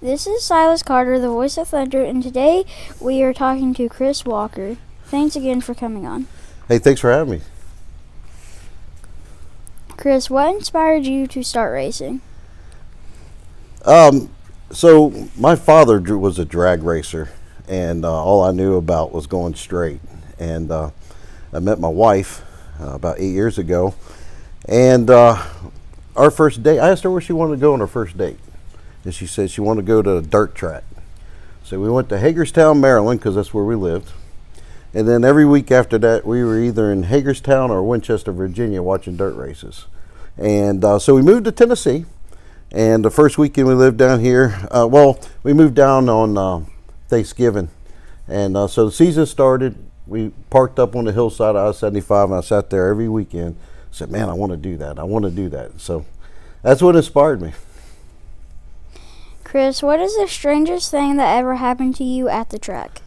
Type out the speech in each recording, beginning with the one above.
This is Cylas Carter, the voice of Thunder, and today we are talking to Chris Walker. Thanks again for coming on. Hey, thanks for having me. Chris, what inspired you to start racing? So my father was a drag racer, and all I knew about was going straight. And I met my wife about 8 years ago, and our first date, I asked her where she wanted to go on her first date, and she said she wanted to go to a dirt track. So we went to Hagerstown, Maryland, because that's where we lived. And then every week after that, we were either in Hagerstown or Winchester, Virginia, watching dirt races. And so we moved to Tennessee. And the first weekend we lived down here, we moved down on Thanksgiving. And so the season started. We parked up on the hillside of I-75, and I sat there every weekend. Said, man, I want to do that. I want to do that. So that's what inspired me. Chris, what is the strangest thing that ever happened to you at the track?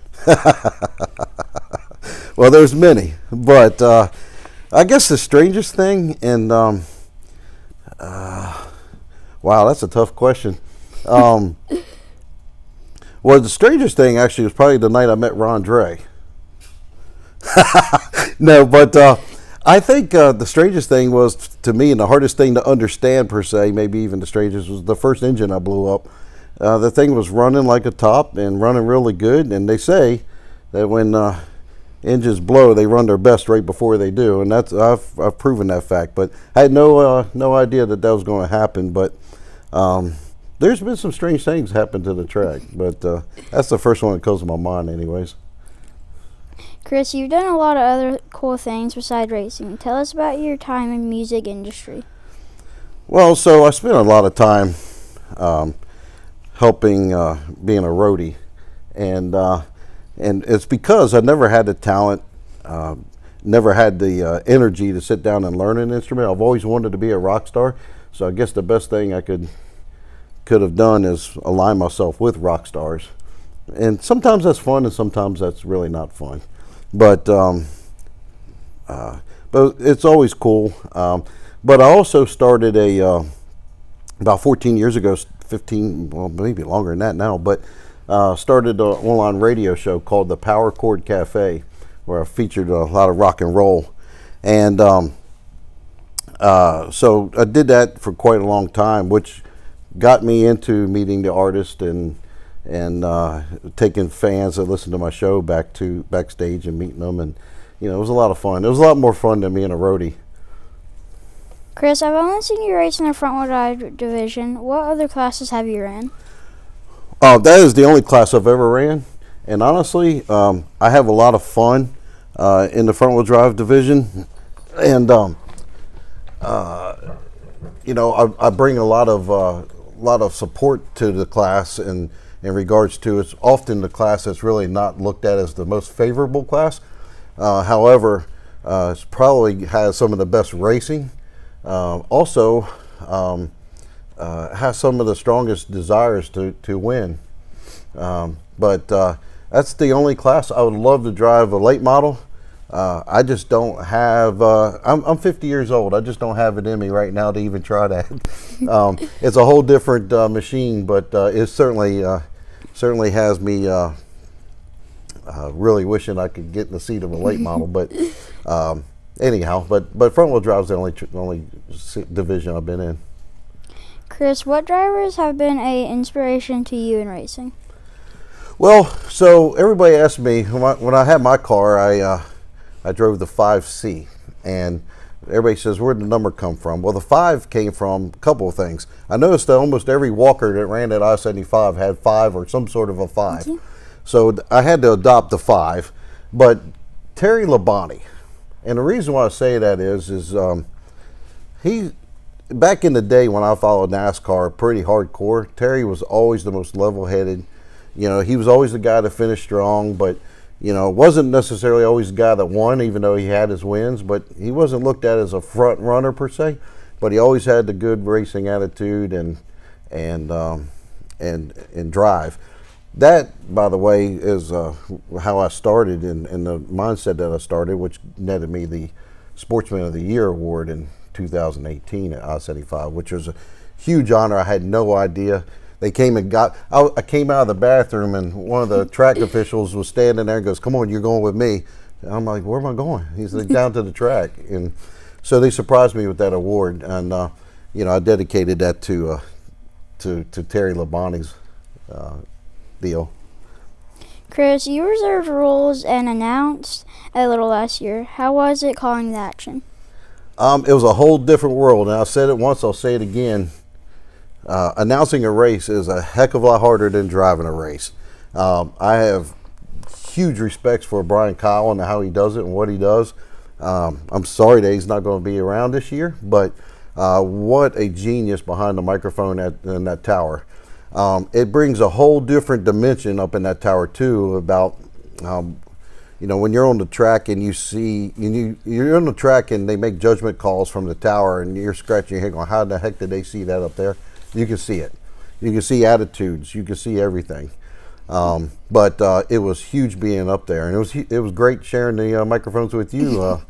Well, there's many, but I guess the strangest thing, and wow, that's a tough question. Well, the strangest thing actually was probably the night I met Ron Dre. No, but I think the strangest thing was, to me, and the hardest thing to understand per se, maybe even the strangest, was the first engine I blew up. The thing was running like a top and running really good, and they say that when engines blow, they run their best right before they do, and that's I've proven that fact. But I had no idea that was going to happen. But there's been some strange things happen to the track, but that's the first one that comes to my mind, anyways. Chris, you've done a lot of other cool things besides racing. Tell us about your time in the music industry. Well, so I spent a lot of time helping being a roadie, and it's because I never had the talent, never had the energy to sit down and learn an instrument. I've always wanted to be a rock star, so I guess the best thing I could have done is align myself with rock stars. And sometimes that's fun, and sometimes that's really not fun. But it's always cool. But I also started about 14 years ago, 15, well, maybe longer than that now, but started an online radio show called the Power Chord Cafe, where I featured a lot of rock and roll. And so I did that for quite a long time, which got me into meeting the artist and taking fans that listen to my show backstage and meeting them. And, it was a lot of fun. It was a lot more fun than being a roadie. Chris, I've only seen you race in the front-wheel drive division. What other classes have you ran? That is the only class I've ever ran. And honestly, I have a lot of fun in the front-wheel drive division. And, I bring a lot of support to the class in regards to, it's often the class that's really not looked at as the most favorable class. However, it probably has some of the best racing. Also has some of the strongest desires to win. But that's the only class. I would love to drive a late model. I just don't have, I'm 50 years old. I just don't have it in me right now to even try that. It's a whole different machine, but it certainly has me really wishing I could get in the seat of a late model. But anyhow, but front wheel drive is the only division I've been in. Chris, what drivers have been an inspiration to you in racing? Well, so everybody asked me when I had my car, I drove the 5C, and everybody says, where'd the number come from? Well, the 5 came from a couple of things. I noticed that almost every walker that ran at I-75 had 5 or some sort of a 5. So I had to adopt the 5. But Terry Labonte, and the reason why I say that is he, back in the day when I followed NASCAR pretty hardcore, Terry was always the most level-headed. He was always the guy that finished strong, but wasn't necessarily always the guy that won, even though he had his wins. But he wasn't looked at as a front runner per se. But he always had the good racing attitude and drive. That, by the way, is how I started and the mindset that I started, which netted me the Sportsman of the Year award in 2018 at I-75, which was a huge honor. I had no idea they came and I came out of the bathroom, and one of the track officials was standing there and goes, "Come on, you're going with me." And I'm like, "Where am I going?" He's like, "Down to the track." And so they surprised me with that award, and I dedicated that to Terry Labonte's deal. Chris, you reserved roles and announced a little last year. How was it calling the action? It was a whole different world, and I said it once, I'll say it again. Announcing a race is a heck of a lot harder than driving a race. I have huge respects for Brian Kyle and how he does it and what he does. I'm sorry that he's not going to be around this year, but what a genius behind the microphone in that tower. It brings a whole different dimension up in that tower too about when you're on the track and you're on the track and they make judgment calls from the tower, and you're scratching your head going, how the heck did they see that up there? You can see it. You can see attitudes. You can see everything. But it was huge being up there, and it was great sharing the microphones with you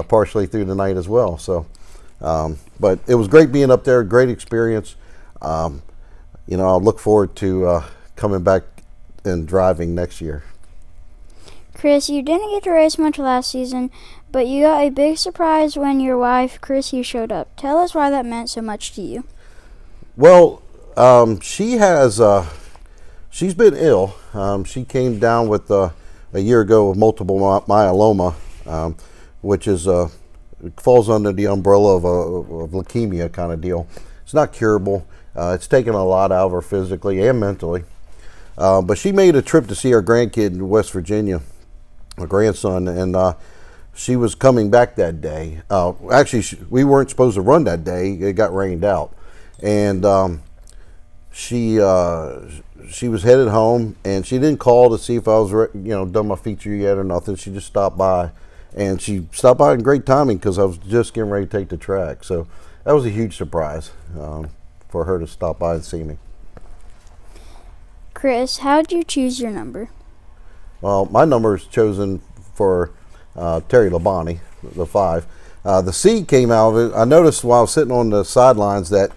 partially through the night as well. So, but it was great being up there. Great experience. I'll look forward to coming back and driving next year. Chris, you didn't get to race much last season, but you got a big surprise when your wife, Chrissy, showed up. Tell us why that meant so much to you. Well, she's been ill. She came down with a year ago with multiple myeloma, which is falls under the umbrella of leukemia kind of deal. It's not curable. It's taken a lot out of her physically and mentally. But she made a trip to see our grandkid in West Virginia, our grandson, and she was coming back that day. Actually, we weren't supposed to run that day. It got rained out. And she was headed home, and she didn't call to see if I was done my feature yet or nothing. She just stopped by, and she stopped by in great timing because I was just getting ready to take the track. So that was a huge surprise for her to stop by and see me. Chris, how did you choose your number? Well, my number is chosen for Terry Labonte, the 5. The C came out of it. I noticed while I was sitting on the sidelines that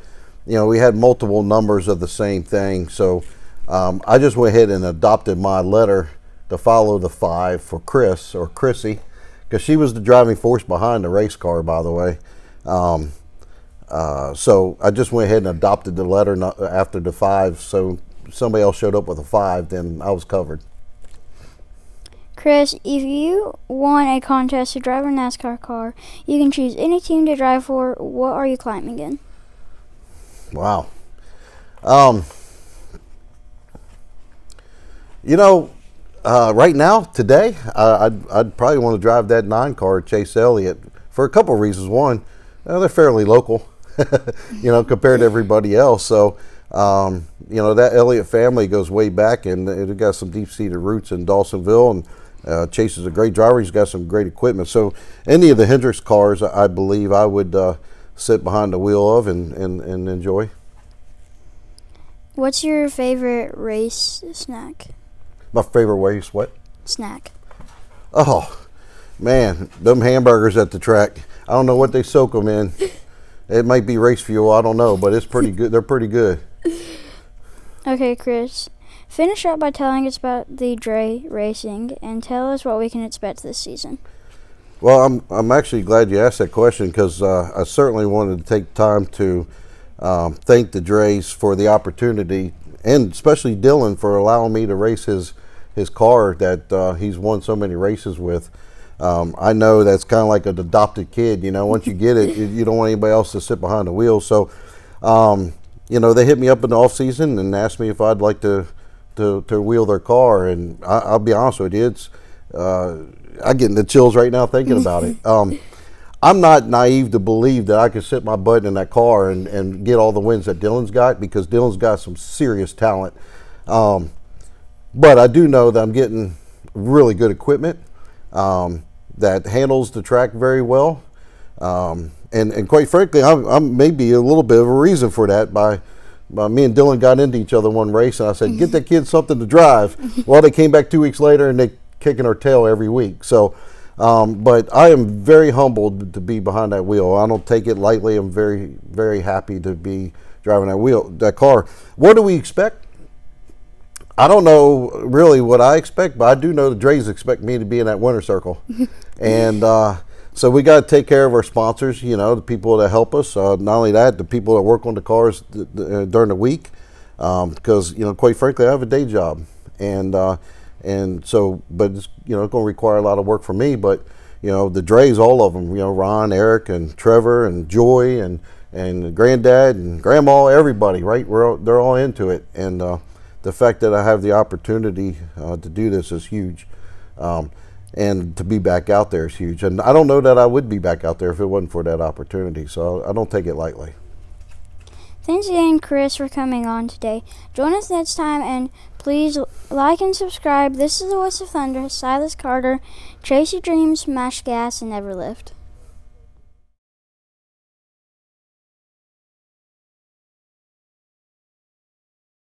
we had multiple numbers of the same thing. So I just went ahead and adopted my letter to follow the 5 for Chris, or Chrissy, because she was the driving force behind the race car, by the way. So I just went ahead and adopted the letter after the 5. So if somebody else showed up with a 5, then I was covered. Chris, if you won a contest to drive a NASCAR car, you can choose any team to drive for. What are you climbing in? Wow. Right now, today, I'd probably want to drive that 9 car, Chase Elliott, for a couple of reasons. One, they're fairly local, compared to everybody else. So, that Elliott family goes way back, and they've got some deep-seated roots in Dawsonville, and Chase is a great driver. He's got some great equipment. So any of the Hendricks cars, I believe I would sit behind the wheel of and enjoy. What's your favorite race snack? My favorite race what? Snack. Oh, man, them hamburgers at the track. I don't know what they soak them in. It might be race fuel. I don't know, but it's pretty good. They're pretty good. Okay, Chris. Finish up by telling us about the Dre racing and tell us what we can expect this season. Well, I'm actually glad you asked that question because I certainly wanted to take time to thank the Dre's for the opportunity, and especially Dylan for allowing me to race his car that he's won so many races with. I know that's kind of like an adopted kid. Once you get it, you don't want anybody else to sit behind the wheel. So, they hit me up in the off season and asked me if I'd like to wheel their car, and I'll be honest with you, it's I get the chills right now thinking about it. I'm not naive to believe that I could sit my butt in that car and get all the wins that Dylan's got, because Dylan's got some serious talent. But I do know that I'm getting really good equipment that handles the track very well. And quite frankly, I'm maybe a little bit of a reason for that. By me and Dylan got into each other one race, and I said, get that kid something to drive. Well, they came back 2 weeks later, and they kicking our tail every week. So, but I am very humbled to be behind that wheel. I don't take it lightly. I'm very, very happy to be driving that car. What do we expect? I don't know really what I expect, but I do know the Drays expect me to be in that winner circle. And so we got to take care of our sponsors, the people that help us. Not only that, the people that work on the cars during the week, because, quite frankly, I have a day job. And so, but it's, going to require a lot of work from me. But, the Drays, all of them, Ron, Eric, and Trevor, and Joy, and Granddad, and Grandma, everybody, right? They're all into it. And the fact that I have the opportunity to do this is huge. And to be back out there is huge. And I don't know that I would be back out there if it wasn't for that opportunity. So I don't take it lightly. Thanks again, Chris, for coming on today. Join us next time, and please like and subscribe. This is the Voice of Thunder, Cylas Carter, Chase Your Dreams, Smash Gas, and Never Lift.